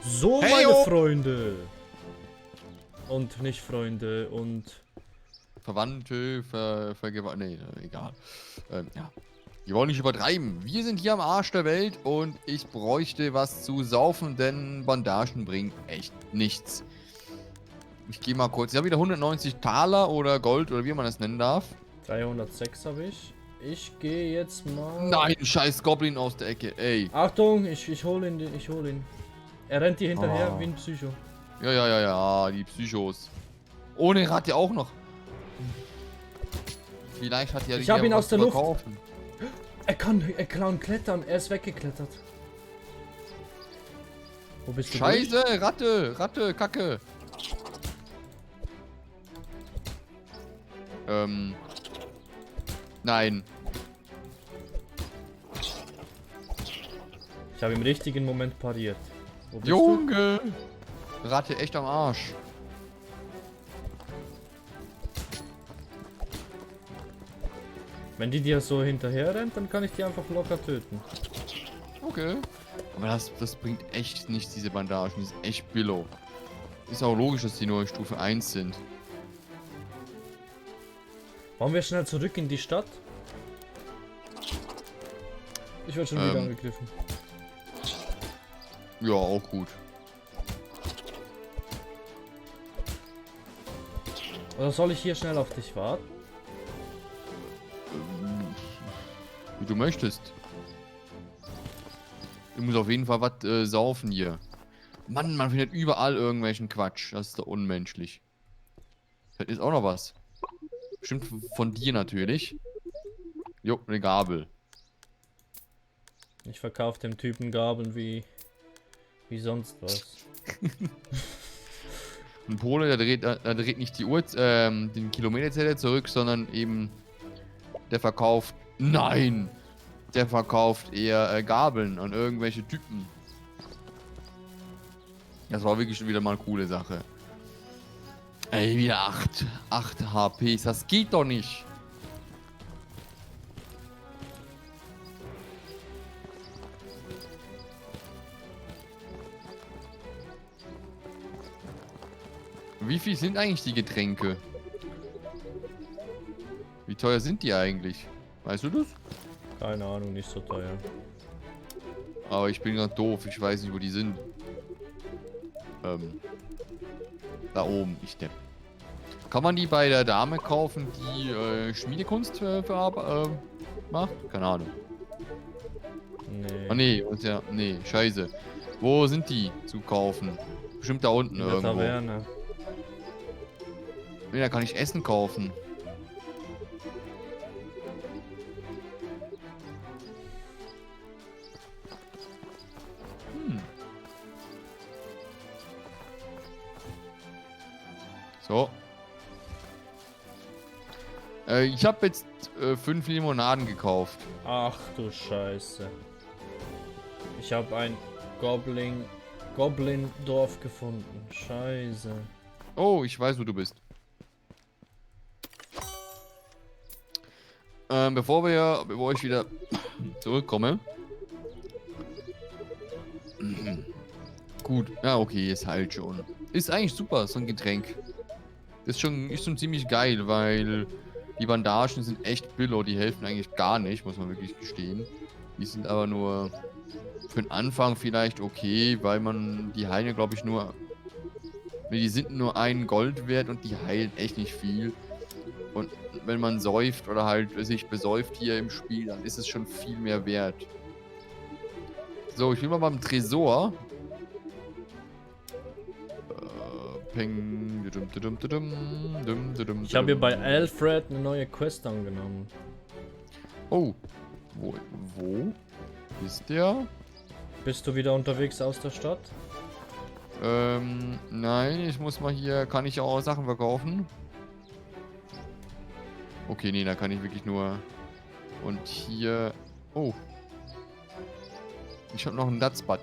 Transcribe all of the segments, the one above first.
So, Hey, meine oh. Freunde. Und nicht Freunde und... Verwandte, nee, egal. Ja. Wir wollen nicht übertreiben. Wir sind hier am Arsch der Welt und ich bräuchte was zu saufen, denn Bandagen bringen echt nichts. Ich gehe mal kurz. Ich habe wieder 190 Taler oder Gold oder wie man das nennen darf. 306 habe ich. Ich gehe jetzt mal... Nein, scheiß Goblin aus der Ecke, ey. Achtung, ich hole ihn, ich hole ihn. Er rennt dir hinterher Oh. wie ein Psycho. Ja, die Psychos. Ohne Ratte auch noch. Vielleicht hat ja Ich hab ihn aus der Luft. Verkaufen. Er kann klettern, er ist weggeklettert. Wo bist du? Scheiße, Ratte, Kacke. Nein. Ich habe im richtigen Moment pariert. Wo bist du? Junge. Ratte echt am Arsch. Wenn die dir so hinterher rennt, dann kann ich die einfach locker töten. Okay. Aber das bringt echt nichts, diese Bandagen. Die sind echt billow. Ist auch logisch, dass die nur Stufe 1 sind. Wollen wir schnell zurück in die Stadt? Ich werde schon wieder angegriffen. Ja, auch gut. Oder soll ich hier schnell auf dich warten? Wie du möchtest. Ich muss auf jeden Fall was saufen hier. Mann, man findet überall irgendwelchen Quatsch. Das ist doch unmenschlich. Das ist auch noch was. Bestimmt von dir natürlich. Jo, eine Gabel. Ich verkaufe dem Typen Gabeln wie sonst was. Ein Pole, der dreht nicht die Uhr, den Kilometerzähler zurück, sondern eben der verkauft. Nein! Der verkauft eher Gabeln an irgendwelche Typen. Das war wirklich schon wieder mal eine coole Sache. Ey, wieder 8 HPs, das geht doch nicht. Wie viel sind eigentlich die Getränke? Wie teuer sind die eigentlich? Weißt du das? Keine Ahnung, nicht so teuer. Aber ich bin gerade doof, ich weiß nicht, wo die sind. Da oben, ich depp. Kann man die bei der Dame kaufen, die Schmiedekunst macht? Keine Ahnung. Nee. Oh nee, nee, scheiße. Wo sind die zu kaufen? Bestimmt da unten In der irgendwo. Taverne. Nee, da kann ich Essen kaufen. So. Ich habe jetzt 5 Limonaden gekauft. Ach du Scheiße. Ich habe ein Goblin-Dorf gefunden. Scheiße. Oh, ich weiß, wo du bist. Bevor ich wieder zurückkomme. Gut, ja, okay, ist halt schon. Ist eigentlich super, so ein Getränk. Ist schon ziemlich geil, weil die Bandagen sind echt billow, die helfen eigentlich gar nicht, muss man wirklich gestehen. Die sind aber nur für den Anfang vielleicht okay, weil man die heilen, glaube ich, nur... Nee, die sind nur 1 Gold wert und die heilen echt nicht viel. Und wenn man säuft oder halt sich besäuft hier im Spiel, dann ist es schon viel mehr wert. So, ich bin mal beim Tresor. Ping. Ich habe hier bei Alfred eine neue Quest angenommen. Oh. Wo? Ist der? Bist du wieder unterwegs aus der Stadt? Nein, ich muss mal hier... Kann ich auch Sachen verkaufen? Okay, nee, da kann ich wirklich nur... Und hier... Oh. Ich habe noch einen Nutzbad.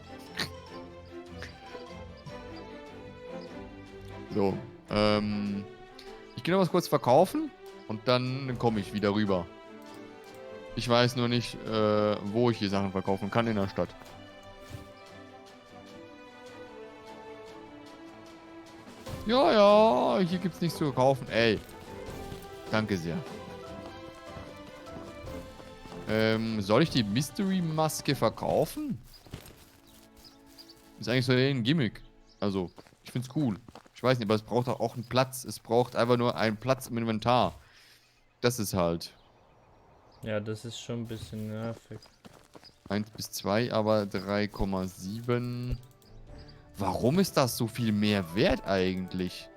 So, ich gehe noch was kurz verkaufen und dann komme ich wieder rüber. Ich weiß nur nicht, wo ich die Sachen verkaufen kann in der Stadt. Ja, ja, hier gibt's nichts zu kaufen. Ey. Danke sehr. Soll ich die Mystery-Maske verkaufen? Ist eigentlich so ein Gimmick. Also, ich find's cool. Ich weiß nicht, aber es braucht auch einen Platz. Es braucht einfach nur einen Platz im Inventar. Das ist halt Ja, das ist schon ein bisschen nervig. 1 bis 2, aber 3,7. Warum ist das so viel mehr wert eigentlich?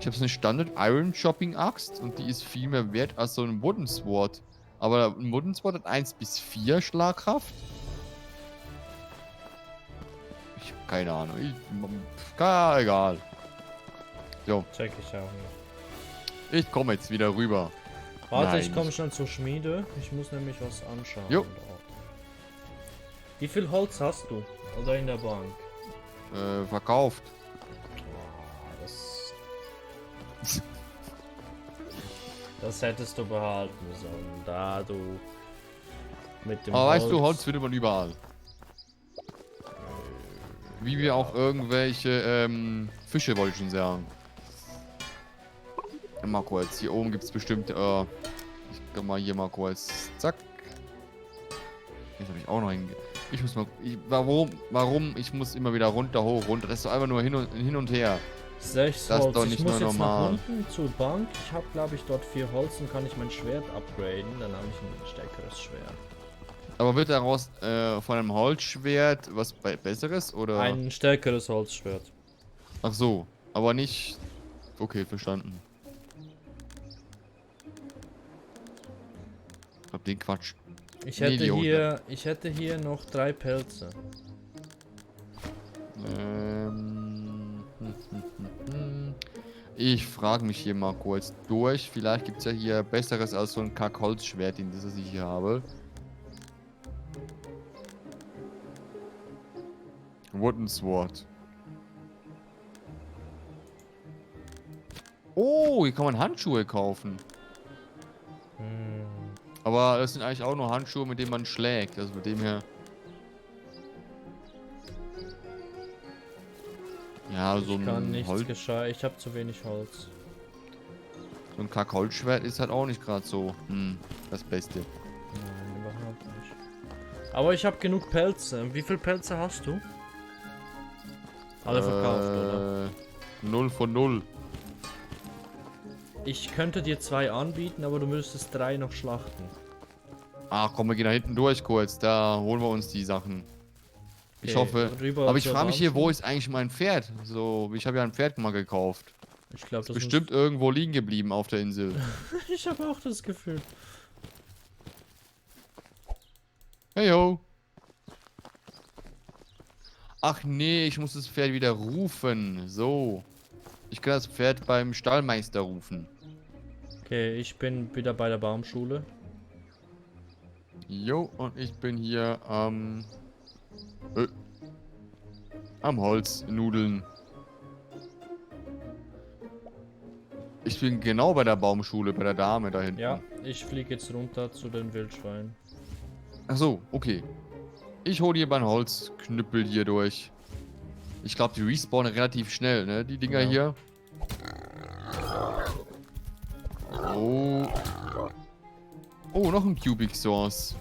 Ich habe so eine Standard Iron Chopping Axt und die ist viel mehr wert als so ein Wooden Sword. Aber ein Wooden Sword hat 1 bis 4 Schlagkraft. Ich habe keine Ahnung. Egal. So, Check ich auch nicht. ich komme jetzt wieder rüber. Warte, Nein, ich komme schon zur Schmiede. Ich muss nämlich was anschauen. Jo. Dort. Wie viel Holz hast du? Oder in der Bank? Verkauft. Ah, das hättest du behalten sollen, da du mit dem Aber weißt du, Holz findet man überall. Wie wir auch irgendwelche Fische, wollte ich schon sagen. Mal kurz, hier oben gibt es bestimmt, ich kann mal hier mal kurz, zack. Jetzt habe ich auch noch ich muss mal, warum? Ich muss immer wieder runter, hoch, runter. Das ist doch einfach nur hin und her. 6 Das ist Holz. doch Ich nicht muss nur jetzt normal. nach unten zur Bank. Ich habe, glaube ich, dort 4 Holz und kann ich mein Schwert upgraden. Dann habe ich ein stärkeres Schwert. Aber wird daraus von einem Holzschwert was Besseres, oder? Ein stärkeres Holzschwert. Ach so, aber nicht... Okay, verstanden. Hab den Quatsch. Ich Nee, hätte die ich hätte hier noch 3 Pelze. Ich frage mich hier mal kurz durch. Vielleicht gibt es ja hier Besseres als so ein Kack-Holzschwert, das ich hier habe. Wooden Sword. Oh, hier kann man Handschuhe kaufen. Hm. Aber das sind eigentlich auch nur Handschuhe, mit denen man schlägt. Also mit dem her... Ja, so Ich kann ein nichts gescheit. Ich habe zu wenig Holz. So ein Kack-Holzschwert ist halt auch nicht gerade so das Beste. Nein, überhaupt nicht. Aber ich habe genug Pelze. Wie viele Pelze hast du? Alle verkauft, oder? 0 von 0. Ich könnte dir 2 anbieten, aber du müsstest 3 noch schlachten. Ach komm, wir gehen da hinten durch kurz. Da holen wir uns die Sachen. Ich Okay, hoffe. rüber Aber ich zur frage mich hier, wo Baumschule. ist eigentlich mein Pferd? So, ich habe ja ein Pferd mal gekauft. Ich glaube, das Bestimmt irgendwo liegen geblieben auf der Insel. Ich habe auch das Gefühl. Hey yo. Ach nee, ich muss das Pferd wieder rufen. So. Ich kann das Pferd beim Stallmeister rufen. Okay, ich bin wieder bei der Baumschule. Jo, und ich bin hier am Holznudeln. Ich bin genau bei der Baumschule, bei der Dame da hinten. Ja, ich fliege jetzt runter zu den Wildschweinen. Ach so, okay. Ich hole hier mein Holzknüppel hier durch. Ich glaube, die respawnen relativ schnell, ne? Die Dinger Ja. hier. Oh. Oh, noch ein Cubic Source.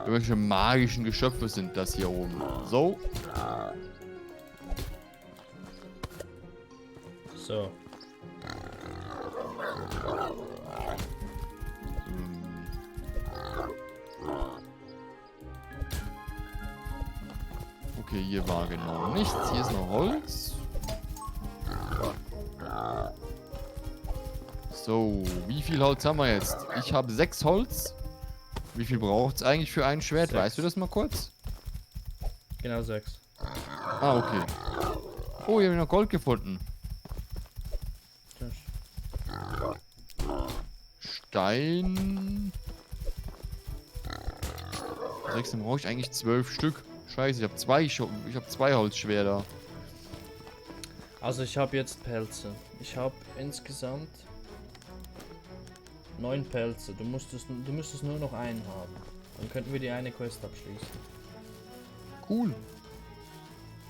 Irgendwelche magischen Geschöpfe sind das hier oben. So. So. Okay, hier war genau nichts. Hier ist noch Holz. So, wie viel Holz haben wir jetzt? Ich habe 6 Holz. Wie viel braucht es eigentlich für ein Schwert? 6. Weißt du das mal kurz? Genau 6. Ah, okay. Oh, hier habe ich noch Gold gefunden. Stein. 6, dann brauche ich eigentlich 12 Stück. Scheiße, ich habe 2 Holzschwerter. Also ich habe jetzt Pelze. Ich habe insgesamt 9 Pelze. Du müsstest nur noch einen haben. Dann könnten wir die eine Quest abschließen. Cool.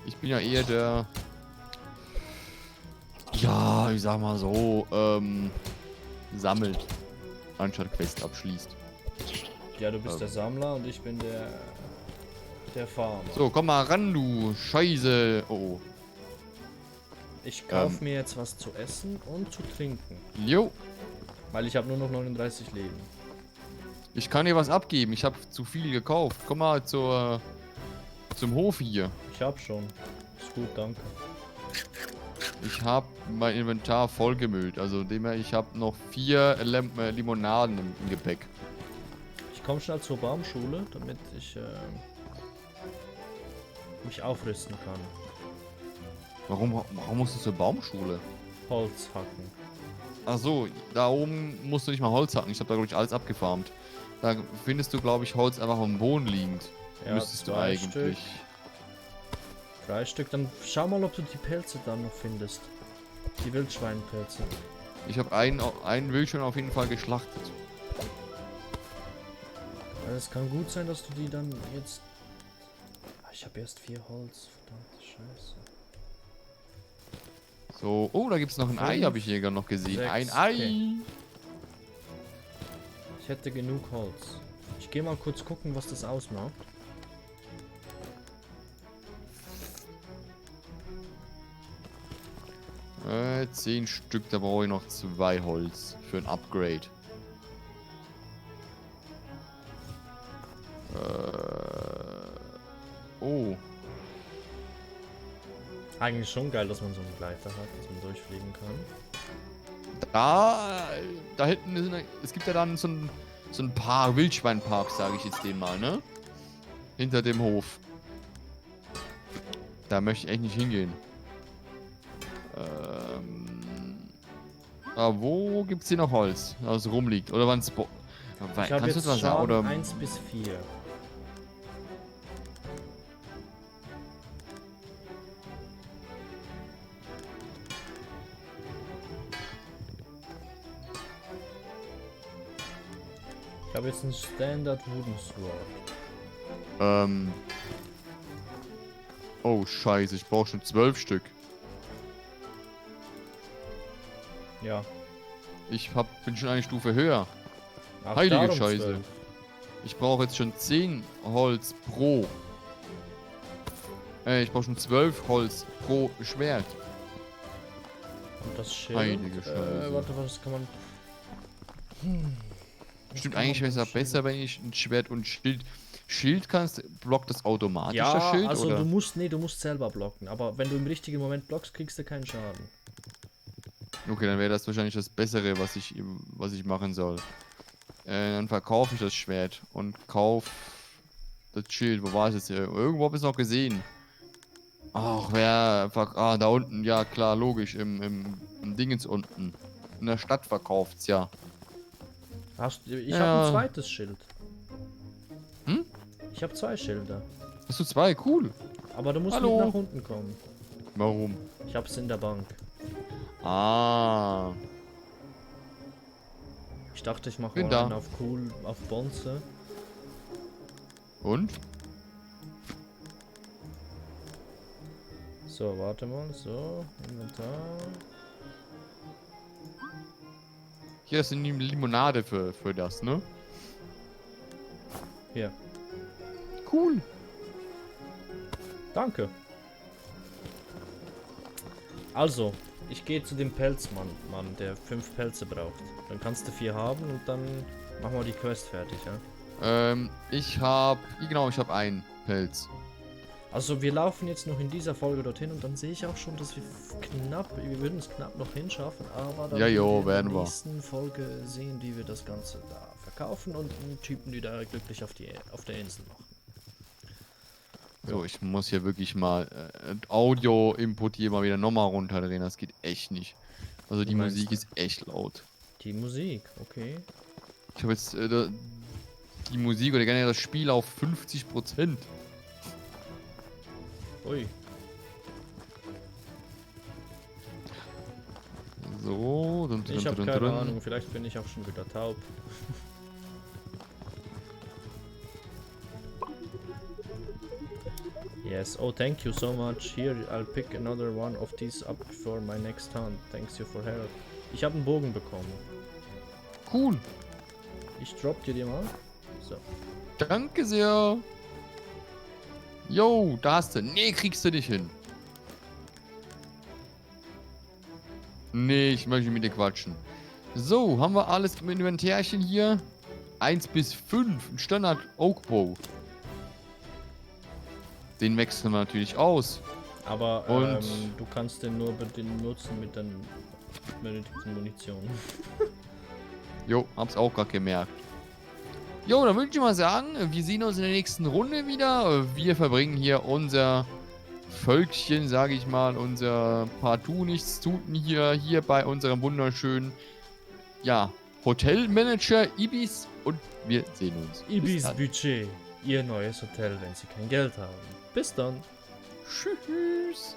Ich bin ja eher der... Ja, ich sag mal so, sammelt, anstatt Quest abschließt. Ja, du bist der Sammler und ich bin der Farmer. So, komm mal ran, du Scheiße. Oh, Ich kaufe mir jetzt was zu essen und zu trinken. jo. Weil ich habe nur noch 39 Leben. Ich kann dir was abgeben. Ich habe zu viel gekauft. Komm mal zum Hof hier. Ich habe schon. Ist gut, danke. Ich habe mein Inventar vollgemüllt. Also ich habe noch 4 Limonaden im Gepäck. Ich komme schnell zur Baumschule, damit ich mich aufrüsten kann. Warum musst du zur Baumschule? Holz hacken. Ach so, da oben musst du nicht mal Holz hacken. Ich habe da, glaube ich, alles abgefarmt. Da findest du, glaube ich, Holz einfach am Boden liegend. Ja, Müsstest du 2 eigentlich. Stück. 3 Stück, dann schau mal, ob du die Pelze dann noch findest. Die Wildschweinpelze. Ich habe einen Wildschwein auf jeden Fall geschlachtet. Es kann gut sein, dass du die dann jetzt... Ah, ich habe erst 4 Holz, verdammte Scheiße. So, oh, da gibt es noch ein Ei, 5, habe ich hier noch gesehen. 6, Ein Ei! okay. Ich hätte genug Holz. Ich gehe mal kurz gucken, was das ausmacht. Okay. 10 Stück, da brauche ich noch 2 Holz für ein Upgrade. Oh. Eigentlich schon geil, dass man so einen Gleiter hat, dass man durchfliegen kann. Da hinten es gibt ja dann so ein paar Wildschweinparks, sage ich jetzt dem mal, ne? Hinter dem Hof. Da möchte ich echt nicht hingehen. Aber wo gibt's hier noch Holz, das rumliegt? Oder wann es... Ich habe jetzt was sagen? Schaden Oder 1 bis 4. Ich habe jetzt einen Standard Wooden Sword. Oh, scheiße, ich brauche schon 12 Stück. Ja. Bin schon eine Stufe höher. Ach, Heilige darum Scheiße. 12. Ich brauche jetzt schon 10 Holz pro. Ich brauche schon 12 Holz pro Schwert. Und das Schild. Heilige Scheiße. Warte, was kann man... Stimmt, eigentlich wäre es besser, wenn ich ein Schwert und Schild... Schild kannst, blockt das automatisch Ja, das Schild, also oder? du musst selber blocken. Aber wenn du im richtigen Moment blockst, kriegst du keinen Schaden. Okay, dann wäre das wahrscheinlich das Bessere, was ich machen soll. Dann verkaufe ich das Schwert und kauf das Schild. Wo war es jetzt? Irgendwo habe ich es noch gesehen. Ach, da unten, ja klar, logisch, im Dingens unten. In der Stadt verkauft's, ja. Ich Ja. habe ein zweites Schild. Hm? Ich habe 2 Schilder. Hast du 2? Cool. Aber du musst Hallo. mit nach unten kommen. Warum? Ich hab's in der Bank. Ah. Ich dachte, ich mache Bin mal da. einen auf cool, auf Bonze. Und? So, warte mal. So, Inventar. Hier ist eine Limonade für das, ne? Hier. Cool. Danke. Also, ich gehe zu dem Pelzmann, der 5 Pelze braucht. Dann kannst du 4 haben und dann machen wir die Quest fertig, ja? Ich habe einen Pelz. Also wir laufen jetzt noch in dieser Folge dorthin und dann sehe ich auch schon, dass wir würden es knapp noch hinschaffen, aber dann Ja, jo, in werden der wir. nächsten Folge sehen, wie wir das Ganze da verkaufen und einen Typen, die da glücklich auf der Insel machen. So, ich muss hier wirklich mal Audio-Input hier mal wieder nochmal runterdrehen. Das geht echt nicht. Also die meinst Musik du? ist echt laut. Die Musik, okay. Ich habe jetzt die Musik oder generell das Spiel auf 50%. Ui. So, Ich habe keine Ahnung, vielleicht bin ich auch schon wieder taub. Yes. Oh, thank you so much. Here, I'll pick another one of these up for my next hunt. Thanks you for help. Ich habe einen Bogen bekommen. Cool. Ich drop dir die mal. So. Danke sehr. Jo, da hast du. Nee, kriegst du nicht hin. Nee, ich möchte mit dir quatschen. So, haben wir alles im Inventärchen hier. 1 bis 5. Ein Standard Oakbow. Den wechseln wir natürlich aus. Aber Und- du kannst den nur benutzen mit den benötigten Munition. Jo, hab's auch gerade gemerkt. Jo, dann würde ich mal sagen, wir sehen uns in der nächsten Runde wieder. Wir verbringen hier unser Völkchen, sage ich mal, unser Partout-Nichtstuten hier bei unserem wunderschönen, ja, Hotelmanager Ibis und wir sehen uns. Bis Ibis dann. Budget. Ihr neues Hotel, wenn Sie kein Geld haben. Bis dann. Tschüss.